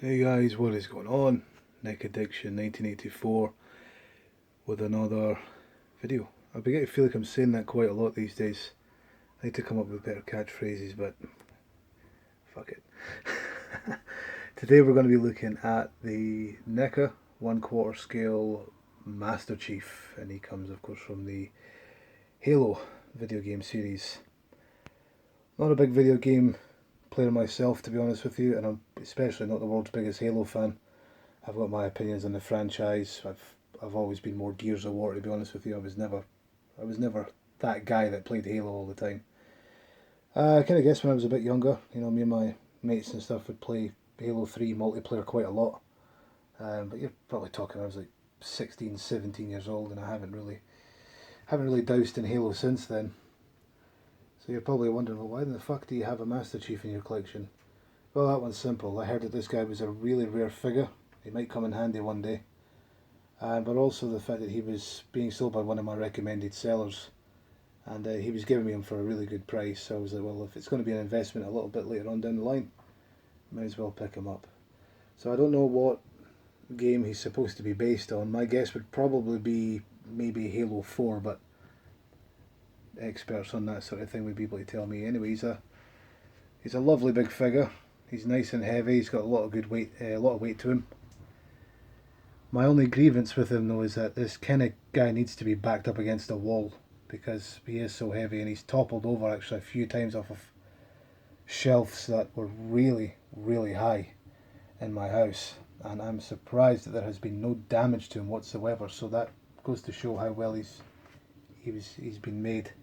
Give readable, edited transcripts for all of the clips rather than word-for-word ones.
Hey guys, what is going on? Neca 1984 with another video. I begin to feel like I'm saying that quite a lot these days. I need to come up with better catchphrases, but fuck it. Today we're going to be looking at the Neca 1/4 scale Master Chief, and he comes of course from the Halo video game series. Not a big video game player myself, to be honest with you, and I'm especially not the world's biggest Halo fan. I've got my opinions on the franchise. I've always been more Gears of War, to be honest with you. I was never that guy that played Halo all the time. I kind of guess when I was a bit younger, me and my mates and stuff would play Halo 3 multiplayer quite a lot. But you're probably talking I was like 16, 17 years old, and I haven't really doused in Halo since then. So you're probably wondering, well, why the fuck do you have a Master Chief in your collection? Well, that one's simple. I heard that this guy was a really rare figure. He might come in handy one day. But also the fact that he was being sold by one of my recommended sellers, and he was giving me him for a really good price. So I was like, well, if it's going to be an investment a little bit later on down the line, might as well pick him up. So I don't know what game he's supposed to be based on. My guess would probably be maybe Halo 4, but experts on that sort of thing would be able to tell me. Anyway, he's a lovely big figure. He's nice and heavy. He's got a lot of good weight, a lot of weight to him. My only grievance with him though is that this kind of guy needs to be backed up against a wall because he is so heavy, and he's toppled over actually a few times off of shelves that were really, really high in my house, and I'm surprised that there has been no damage to him whatsoever. So that goes to show how well he's been made.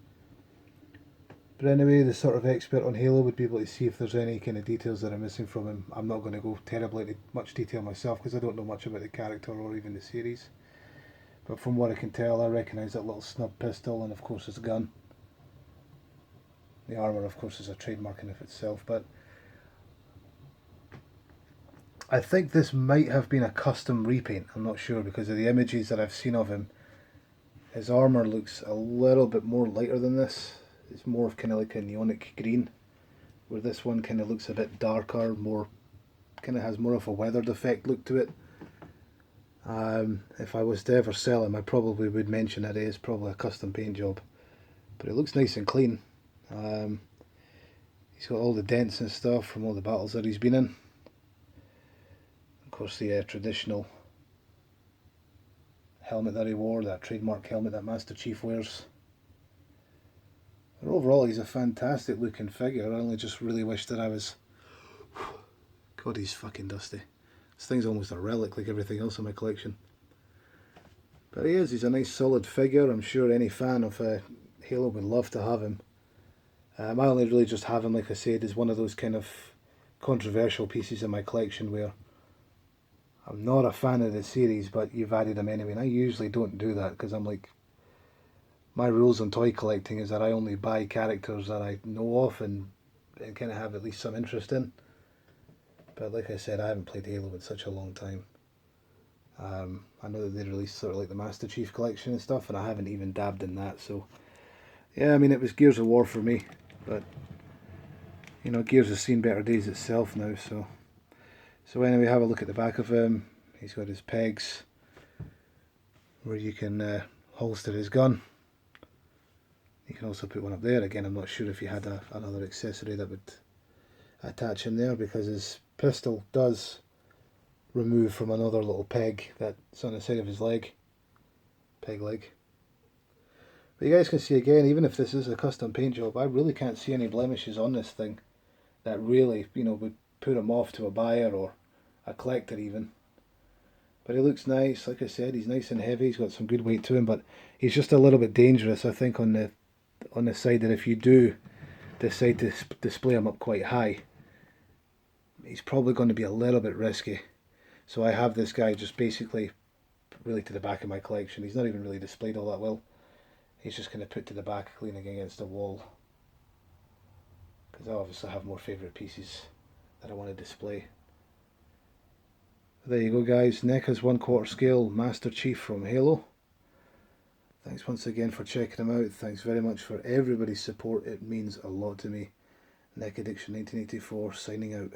But anyway, the sort of expert on Halo would be able to see if there's any kind of details that are missing from him. I'm not going to go terribly into much detail myself because I don't know much about the character or even the series. But from what I can tell, I recognise that little snub pistol and of course his gun. The armour of course is a trademark in of itself, but I think this might have been a custom repaint. I'm not sure because of the images that I've seen of him. His armour looks a little bit more lighter than this. It's more of kind of like a neonic green, where this one kind of looks a bit darker, more kind of has more of a weathered effect look to it. If I was to ever sell him, I probably would mention that it is probably a custom paint job, but it looks nice and clean. He's got all the dents and stuff from all the battles that he's been in. Of course, the traditional helmet that he wore, that trademark helmet that Master Chief wears. But overall, he's a fantastic looking figure. I only just really wish that I was... God, he's fucking dusty. This thing's almost a relic like everything else in my collection. But he's a nice solid figure. I'm sure any fan of Halo would love to have him. I only really just have him, like I said, as one of those kind of controversial pieces in my collection where I'm not a fan of the series, but you've added him anyway. And I usually don't do that because I'm like, my rules on toy collecting is that I only buy characters that I know of and kind of have at least some interest in. But like I said, I haven't played Halo in such a long time. I know that they released sort of like the Master Chief collection and stuff, and I haven't even dabbed in that. So yeah, I mean, it was Gears of War for me, but Gears has seen better days itself now. So anyway, have a look at the back of him. He's got his pegs where you can holster his gun. You can also put one up there. Again, I'm not sure if you had another accessory that would attach in there because his pistol does remove from another little peg that's on the side of his leg. Peg leg. But you guys can see again, even if this is a custom paint job, I really can't see any blemishes on this thing that really, would put him off to a buyer or a collector even. But he looks nice. Like I said, he's nice and heavy. He's got some good weight to him, but he's just a little bit dangerous, I think, on the side that if you do decide to display him up quite high, he's probably going to be a little bit risky. So I have this guy just basically really to the back of my collection. He's not even really displayed all that well. He's just kind of put to the back, leaning against a wall, because I obviously have more favourite pieces that I want to display. There you go guys, Neca's 1/4 scale Master Chief from Halo. Thanks once again for checking them out. Thanks very much for everybody's support. It means a lot to me. Neca 1984 signing out.